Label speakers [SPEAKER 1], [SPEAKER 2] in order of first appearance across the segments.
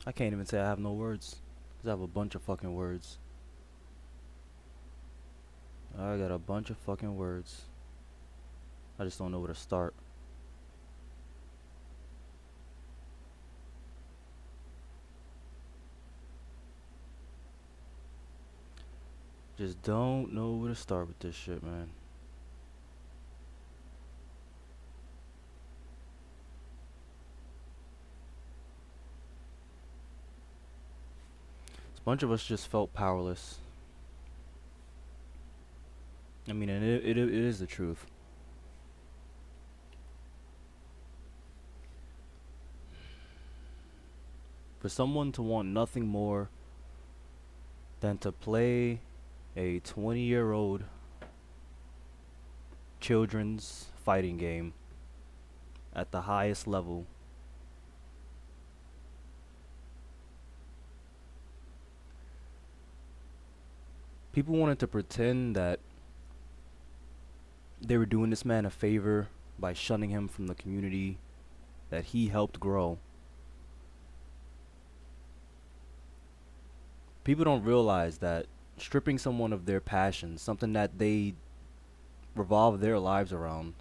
[SPEAKER 1] I can't even say I have no words. 'Cause I have a bunch of fucking words. I got a bunch of fucking words. I just don't know where to start. Just don't know where to start with this shit, man. A bunch of us just felt powerless. I mean, and it is the truth. For someone to want nothing more than to play a 20-year-old children's fighting game at the highest level, people wanted to pretend that they were doing this man a favor by shunning him from the community that he helped grow. People don't realize that stripping someone of their passion, something that they revolve their lives around,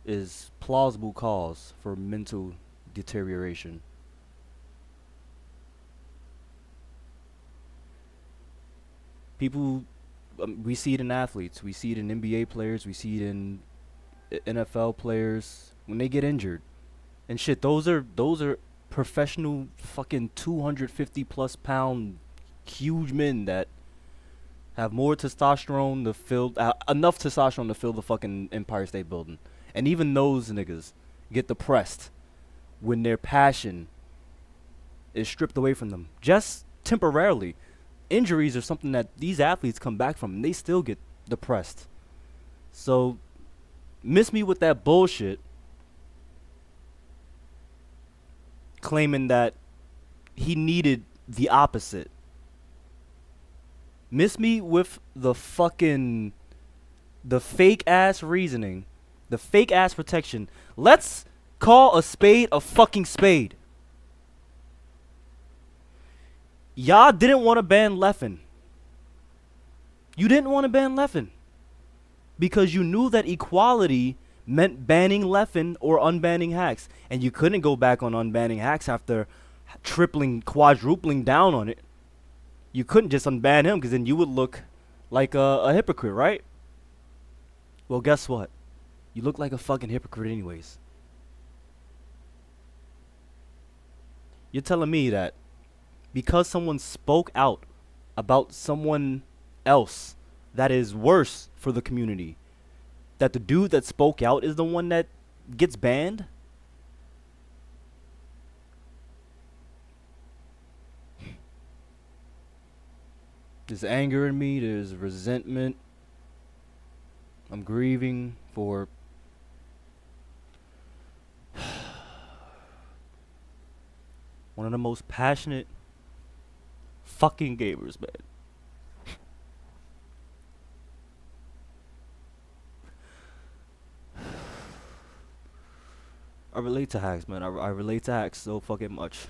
[SPEAKER 1] is plausible cause for mental deterioration. People, we see it in athletes, we see it in NBA players, we see it in NFL players when they get injured and shit. Those are professional fucking 250 plus pound huge men that have more testosterone to fill enough testosterone to fill the fucking Empire State Building, and even those niggas get depressed when their passion is stripped away from them just temporarily. Injuries are something that these athletes come back from, and they still get depressed. So miss me with that bullshit claiming that he needed the opposite. Miss me with the fake ass reasoning, the fake ass protection. Let's call a spade a fucking spade. Y'all didn't want to ban Leffen. You didn't want to ban Leffen because you knew that equality meant banning Leffen or unbanning Hax, and you couldn't go back on unbanning Hax after tripling, quadrupling down on it. You couldn't just unban him because then you would look like a hypocrite, right? Well, guess what? You look like a fucking hypocrite anyways. You're telling me that because someone spoke out about someone else that is worse for the community, that the dude that spoke out is the one that gets banned? There's anger in me, there's resentment. I'm grieving for one of the most passionate fucking gamers, man. I relate to Hax, man. I relate to Hax so fucking much.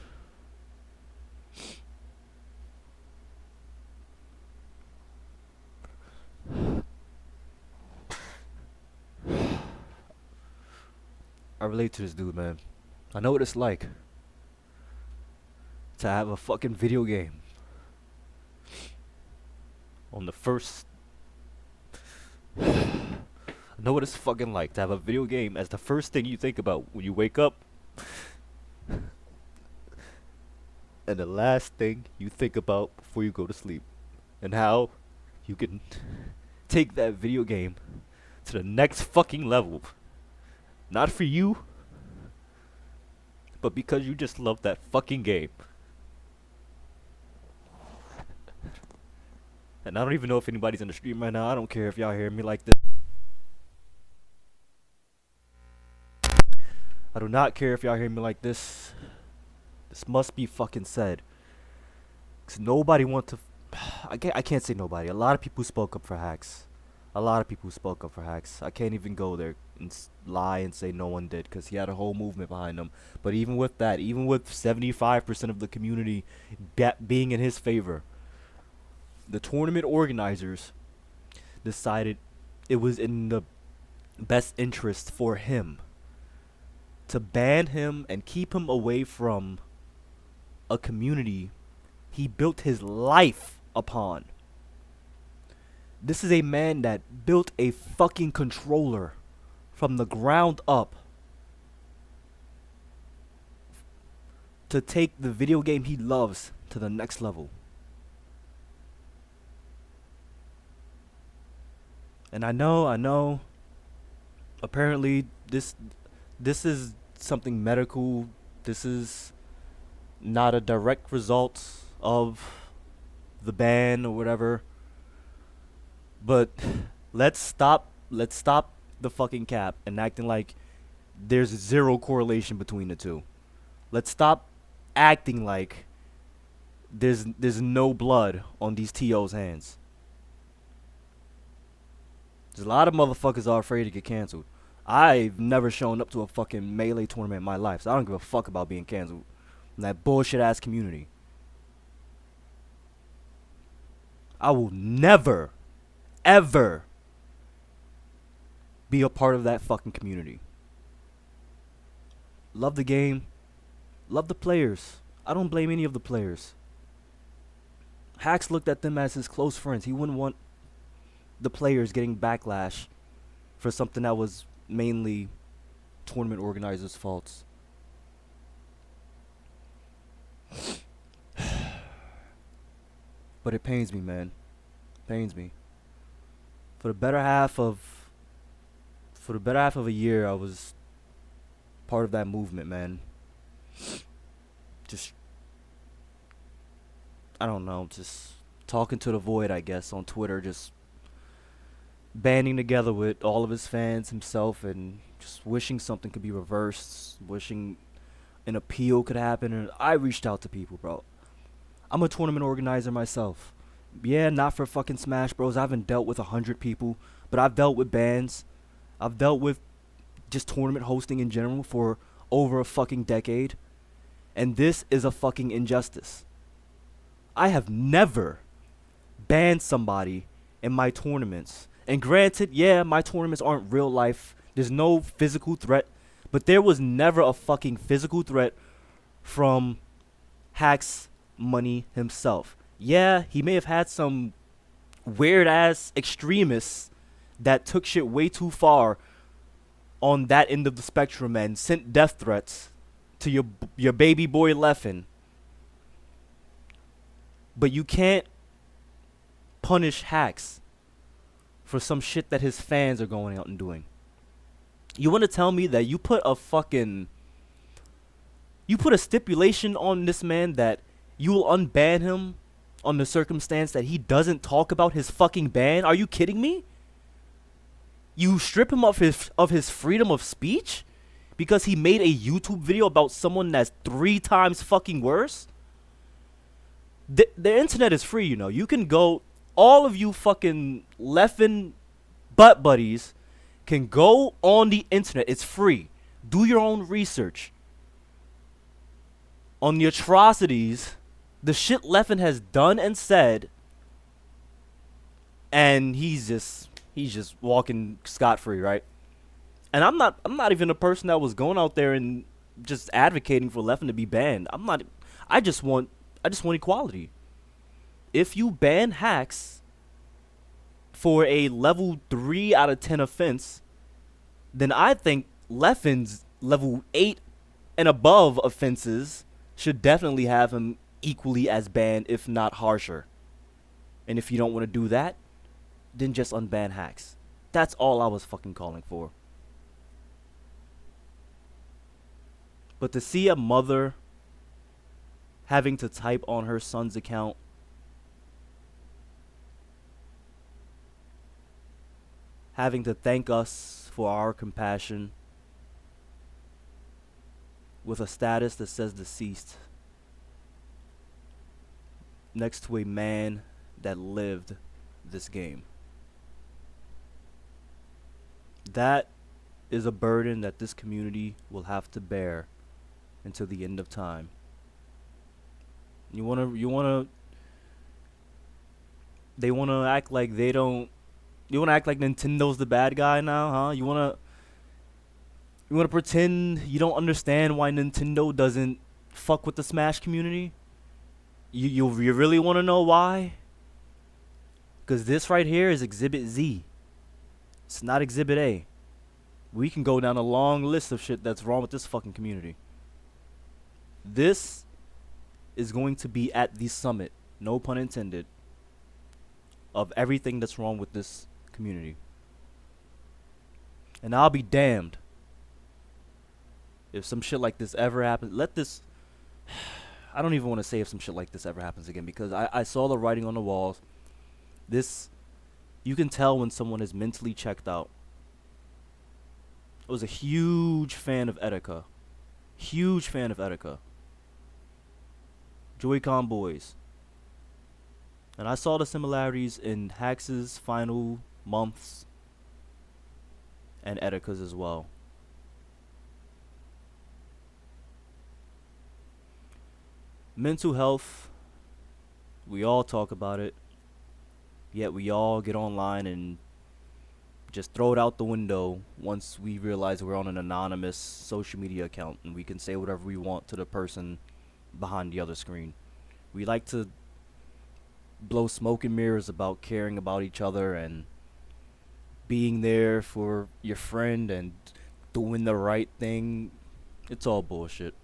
[SPEAKER 1] I relate to this dude, man. I know what it's like to have a fucking video game on the first. I know what it's fucking like to have a video game as the first thing you think about when you wake up, and the last thing you think about before you go to sleep, and how you can take that video game to the next fucking level. Not for you, but because you just love that fucking game. And I don't even know if anybody's in the stream right now. I don't care if y'all hear me like this. I do not care if y'all hear me like this. This must be fucking said. Cause nobody want to. I can't say nobody. A lot of people spoke up for Hax. A lot of people spoke up for Hax. I can't even go there and lie and say no one did, because he had a whole movement behind him. But even with that, even with 75% of the community being in his favor, the tournament organizers decided it was in the best interest for him to ban him and keep him away from a community he built his life upon. This is a man that built a fucking controller from the ground up to take the video game he loves to the next level. And I know, apparently this is something medical. This is not a direct result of the ban or whatever. But let's stop the fucking cap and acting like there's zero correlation between the two. Let's stop acting like there's no blood on these TO's hands. There's a lot of motherfuckers are afraid to get canceled. I've never shown up to a fucking Melee tournament in my life, so I don't give a fuck about being canceled in that bullshit ass community. I will never, ever be a part of that fucking community. Love the game. Love the players. I don't blame any of the players. Hax looked at them as his close friends. He wouldn't want the players getting backlash for something that was mainly tournament organizers' faults. But it pains me, man. Pains me. For the better half of a year, I was part of that movement, man. Just, I don't know, just talking to the void, I guess, on Twitter, just banding together with all of his fans, himself, and just wishing something could be reversed, wishing an appeal could happen. And I reached out to people, bro. I'm a tournament organizer myself. Yeah, not for fucking Smash Bros. I haven't dealt with 100 people, but I've dealt with bans. I've dealt with just tournament hosting in general for over a fucking decade. And this is a fucking injustice. I have never banned somebody in my tournaments. And granted, yeah, my tournaments aren't real life. There's no physical threat. But there was never a fucking physical threat from Hax Money himself. Yeah, he may have had some weird ass extremists that took shit way too far on that end of the spectrum and sent death threats to your baby boy Leffen. But you can't punish Hax for some shit that his fans are going out and doing. You want to tell me that you put a stipulation on this man that you will unban him on the circumstance that he doesn't talk about his fucking ban? Are you kidding me? You strip him of his freedom of speech because he made a YouTube video about someone that's 3 times fucking worse? The internet is free, you know. You can go, all of you fucking Leffen butt buddies can go on the internet. It's free. Do your own research on the atrocities, the shit Leffen has done and said, and he's just walking scot-free, right? And I'm not even a person that was going out there and just advocating for Leffen to be banned. I just want equality. If you ban Hax for a level 3 out of 10 offense, then I think Leffen's level 8 and above offenses should definitely have him equally as banned, if not harsher. And if you don't want to do that, then just unban Hax. That's all I was fucking calling for. But to see a mother having to type on her son's account, having to thank us for our compassion with a status that says deceased next to a man that lived this game. That is a burden that this community will have to bear until the end of time. You wanna they wanna act like they don't you wanna act like Nintendo's the bad guy now, huh? You wanna pretend you don't understand why Nintendo doesn't fuck with the Smash community? You really wanna know why? Cause this right here is Exhibit Z. It's not Exhibit A. We can go down a long list of shit that's wrong with this fucking community. This is going to be at the summit, no pun intended, of everything that's wrong with this community. And I'll be damned if some shit like this ever happens. I don't even want to say if some shit like this ever happens again, because I saw the writing on the walls. You can tell when someone is mentally checked out. I was a huge fan of Etika. Huge fan of Etika. Joy-Con boys. And I saw the similarities in Hax's final months and Etika's as well. Mental health, we all talk about it, yet we all get online and just throw it out the window once we realize we're on an anonymous social media account and we can say whatever we want to the person behind the other screen. We like to blow smoke and mirrors about caring about each other and being there for your friend and doing the right thing. It's all bullshit.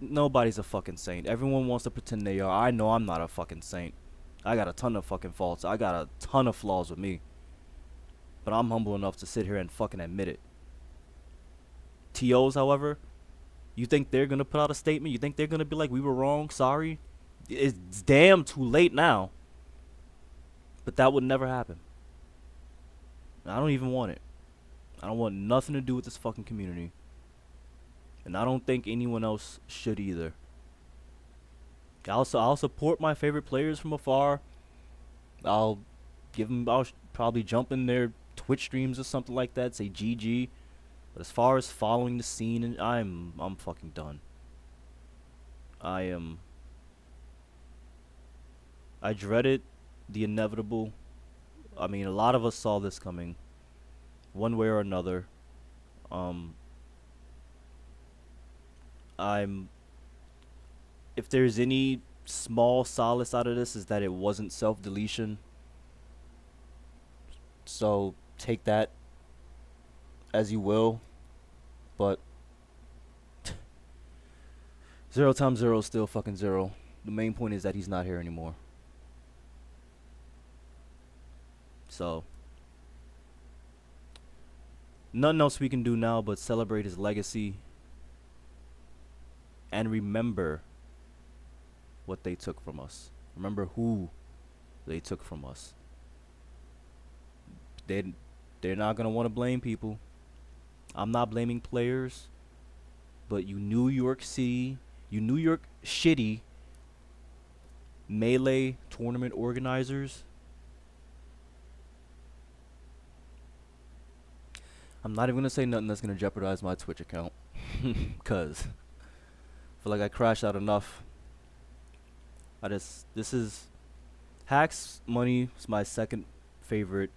[SPEAKER 1] Nobody's a fucking saint. Everyone wants to pretend they are. I know I'm not a fucking saint. I got a ton of fucking faults. I got a ton of flaws with me. But I'm humble enough to sit here and fucking admit it. TOs, however, you think they're gonna put out a statement? You think they're gonna be like, we were wrong, sorry? It's damn too late now. But that would never happen. I don't even want it. I don't want nothing to do with this fucking community. And I don't think anyone else should either. I'll support my favorite players from afar. I'll probably jump in their Twitch streams or something like that, say GG. But as far as following the scene, I'm fucking done. I dreaded the inevitable. I mean, a lot of us saw this coming, one way or another. If there's any small solace out of this, is that it wasn't self-deletion. So take that as you will, but 0 times 0 is still fucking 0. The main point is that he's not here anymore. So nothing else we can do now but celebrate his legacy and remember what they took from us. Remember who they took from us. They're not gonna want to blame people. I'm not blaming players, but you New York City, you New York shitty Melee tournament organizers. I'm not even gonna say nothing that's gonna jeopardize my Twitch account, cause I feel like I crashed out enough. This is Hax Money is my second favorite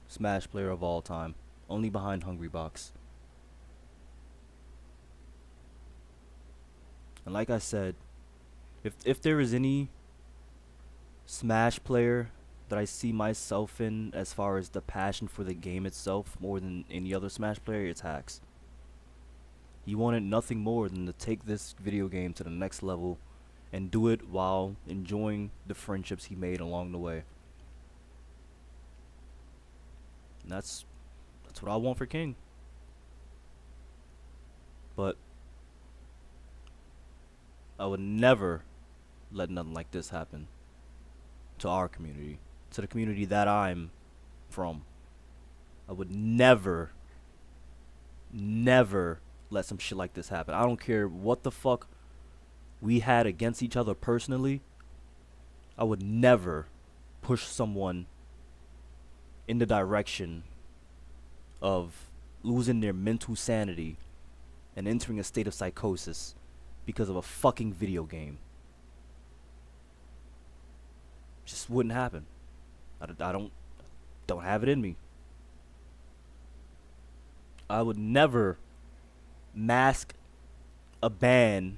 [SPEAKER 1] Smash player of all time, only behind Hungrybox. And like I said, if there is any Smash player that I see myself in as far as the passion for the game itself more than any other Smash player, it's Hax. He wanted nothing more than to take this video game to the next level and do it while enjoying the friendships he made along the way. And that's what I want for King. But I would never let nothing like this happen to our community, to the community that I'm from. I would never let some shit like this happen. I don't care what the fuck we had against each other personally. I would never push someone in the direction of losing their mental sanity and entering a state of psychosis because of a fucking video game. Just wouldn't happen. I don't have it in me. I would never mask a ban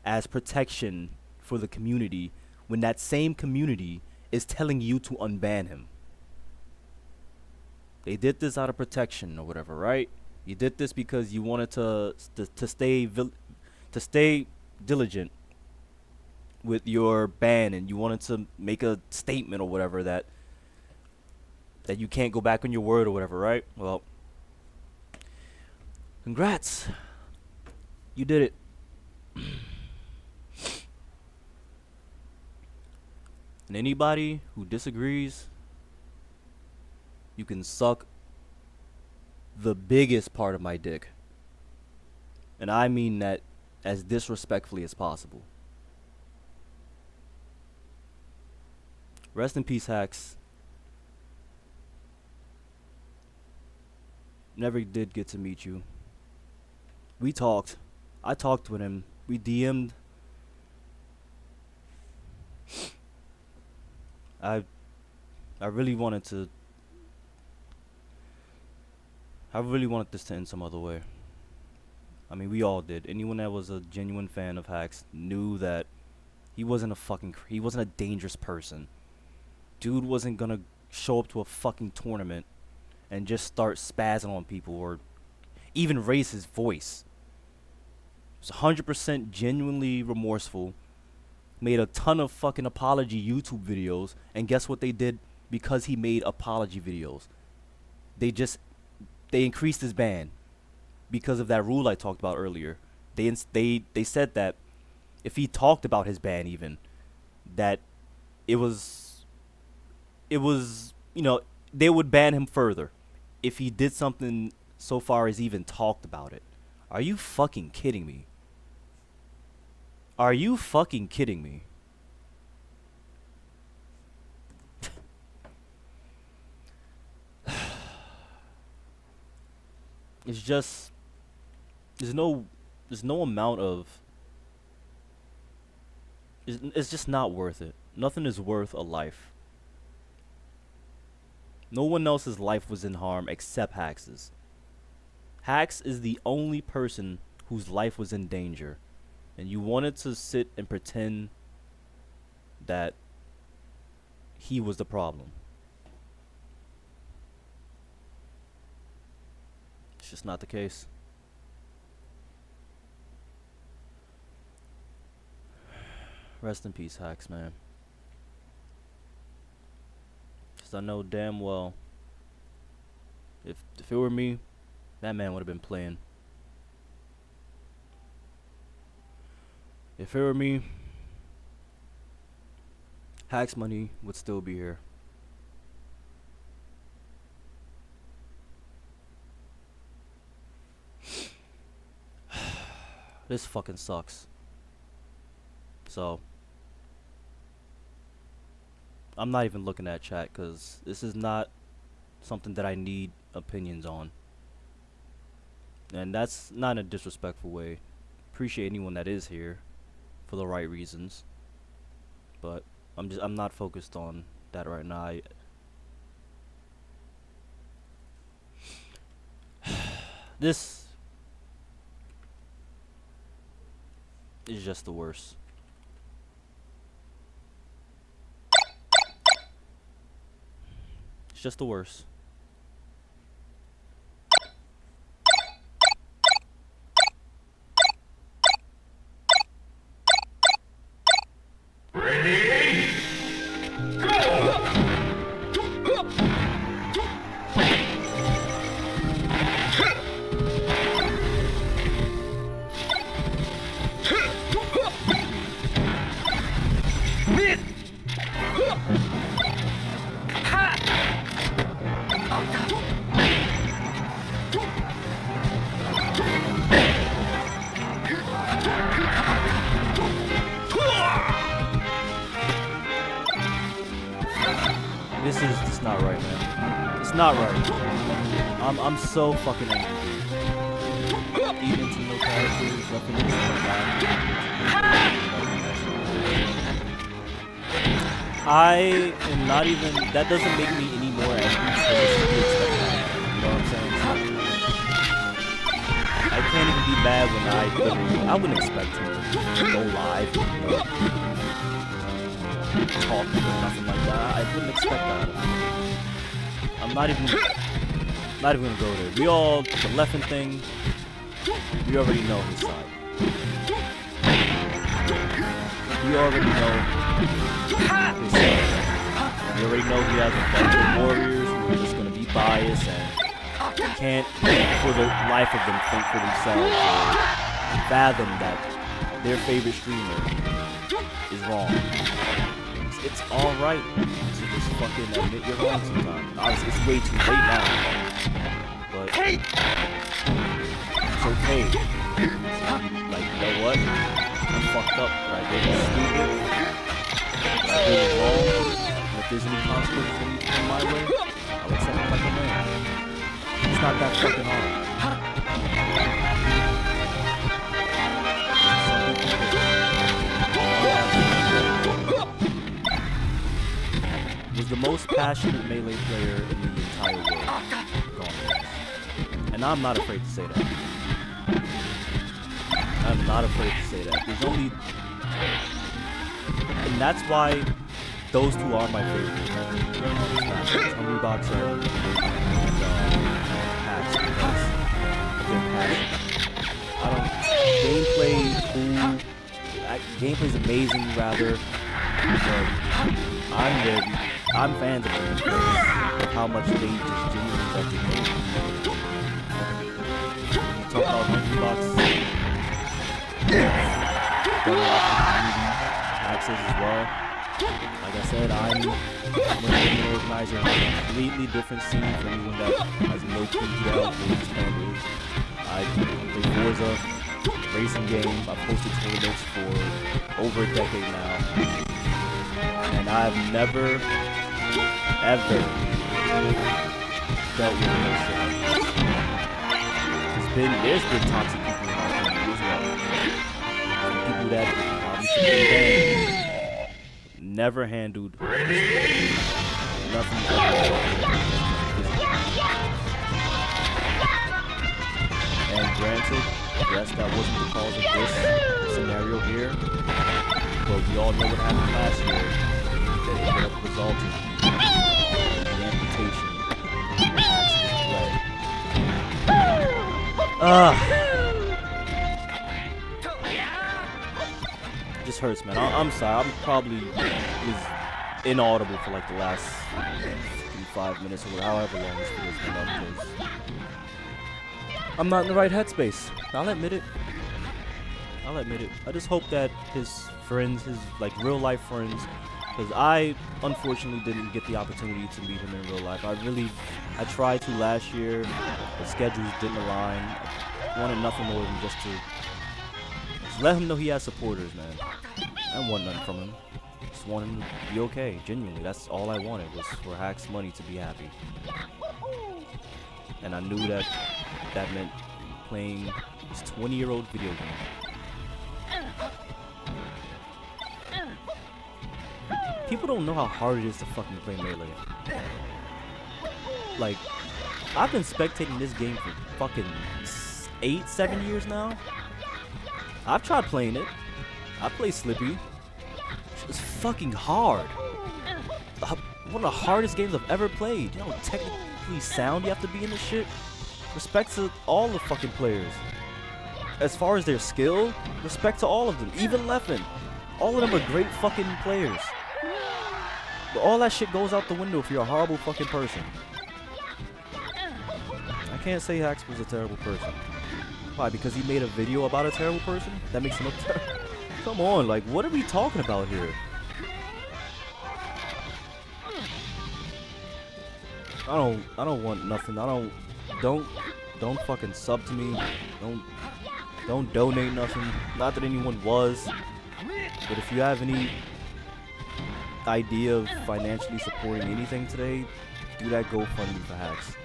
[SPEAKER 1] as protection for the community when that same community is telling you to unban him. They did this out of protection or whatever, right? You did this because you wanted to stay diligent with your ban, and you wanted to make a statement or whatever that you can't go back on your word or whatever, right? Well, congrats. You did it. And anybody who disagrees, you can suck the biggest part of my dick. And I mean that as disrespectfully as possible. Rest in peace, Hax. Never did get to meet you. We talked. I talked with him. We DM'd. I really wanted this to end some other way. I mean, we all did. Anyone that was a genuine fan of Hax knew that he wasn't a dangerous person. Dude wasn't gonna show up to a fucking tournament and just start spazzing on people or even raise his voice. He was 100% genuinely remorseful. Made a ton of fucking apology YouTube videos, and guess what they did because he made apology videos? They increased his ban because of that rule I talked about earlier. They said that if he talked about his ban, even that it was they would ban him further if he did something so far as even talked about it. Are you fucking kidding me? Are you fucking kidding me? It's just there's no amount of it's just not worth it. Nothing is worth a life. No one else's life was in harm except Hax's. Hax is the only person whose life was in danger. And you wanted to sit and pretend that he was the problem. It's just not the case. Rest in peace, Hax, man. Because I know damn well if it were me, that man would have been playing. If it were me, Hax Money would still be here. This fucking sucks. So, I'm not even looking at chat because this is not something that I need opinions on. And that's not in a disrespectful way. Appreciate anyone that is here for the right reasons, but I'm not focused on that right now. This is just the worst. It's just the worst. This is just not right, man. It's not right. I'm so fucking angry, dude. Eating into no characters, nothing is I am not even. That doesn't make me any more angry because it's to be expected. You know what I'm saying? I can't even be mad when I wouldn't expect him to go live, you know, talk or nothing like that. I wouldn't expect that. I'm not even gonna go there. The Leffen thing, we already know his side. We already know his side. We already know he has a bunch of warriors who are just gonna be biased and can't, for the life of them, think for themselves or fathom that their favorite streamer is wrong. It's alright to just fucking admit you're wrong sometimes. Obviously, it's way too late now, but it's okay. Like, you know what? I'm fucked up. Right? They're stupid. I did it wrong. And if there's any consequences in my way, I'll accept it like a man. It's not that fucking hard. Was the most passionate melee player in the entire world. Gone. And I'm not afraid to say that. I'm not afraid to say that. There's only... And that's why those two are my favorites. Hungry Boxer and Hax, because of their passion. I don't... Gameplay, cool. Gameplay's amazing, rather. But I'm fans of them because of how much they just genuinely love the game. We'll talk about Hungry Box. Access as well. Like I said, I'm a game organizer in a completely different scene from anyone that has no clue who the hell Games Plan is. I play Forza, racing game. I've hosted tournaments for over a decade now. And I've never, ever dealt with this shit. There's been toxic people in our community as well. People that probably should be banned. Never handled nothing ever. And granted, yes, that wasn't the cause of this scenario here. But we all know what happened last year. That ended up resulting in the amputation of Hax's leg. Just hurts, man. I'm sorry. I'm probably was inaudible for like the last 5 minutes or however long this video's been up, because I'm not in the right headspace. I'll admit it. I just hope that his friends, his like real life friends, because I unfortunately didn't get the opportunity to meet him in real life. I tried to last year. The schedules didn't align. I wanted nothing more than just to let him know he has supporters, man. I didn't want nothing from him. Just wanted him to be okay, genuinely. That's all I wanted, was for Hax Money to be happy. And I knew that meant playing this 20-year-old video game. People don't know how hard it is to fucking play Melee. Like, I've been spectating this game for fucking 7 years now. I've tried playing it. I play Slippy. It's fucking hard. One of the hardest games I've ever played. You know how technically sound you have to be in this shit? Respect to all the fucking players. As far as their skill, respect to all of them. Even Leffen. All of them are great fucking players. But all that shit goes out the window if you're a horrible fucking person. I can't say Hax was a terrible person. Why? Because he made a video about a terrible person? That makes him look terrible? Come on, like, what are we talking about here? I don't want nothing. Don't fucking sub to me. Don't donate nothing. Not that anyone was. But if you have any idea of financially supporting anything today, do that GoFundMe for Hax.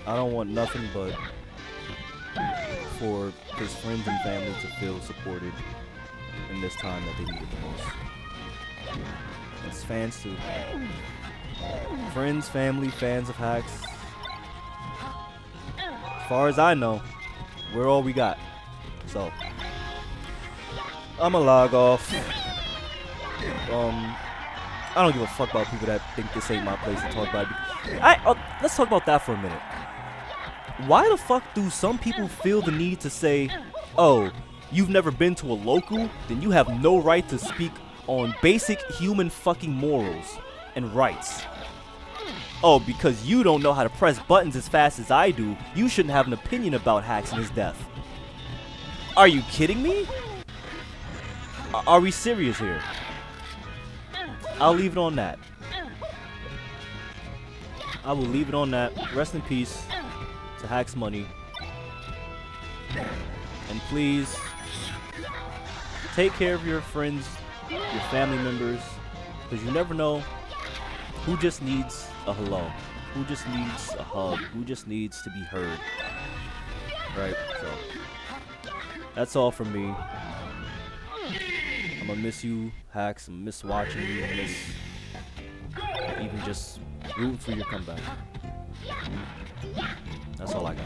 [SPEAKER 1] I don't want nothing but for his friends and family to feel supported in this time that they need it the most. As fans too. Friends, family, fans of Hax. As far as I know, we're all we got. So I'ma log off. I don't give a fuck about people that think this ain't my place to talk about it. Let's talk about that for a minute. Why the fuck do some people feel the need to say, oh, you've never been to a local? Then you have no right to speak on basic human fucking morals and rights. Oh, because you don't know how to press buttons as fast as I do, you shouldn't have an opinion about Hax and his death. Are you kidding me? Are we serious here? I'll leave it on that. I will leave it on that. Rest in peace to Hax Money. And please, take care of your friends, your family members, because you never know who just needs a hello, who just needs a hug, who just needs to be heard. Right? So, that's all from me. I'm gonna miss you, Hax. I'm gonna miss watching you. I miss even just rooting for your comeback. That's all I got.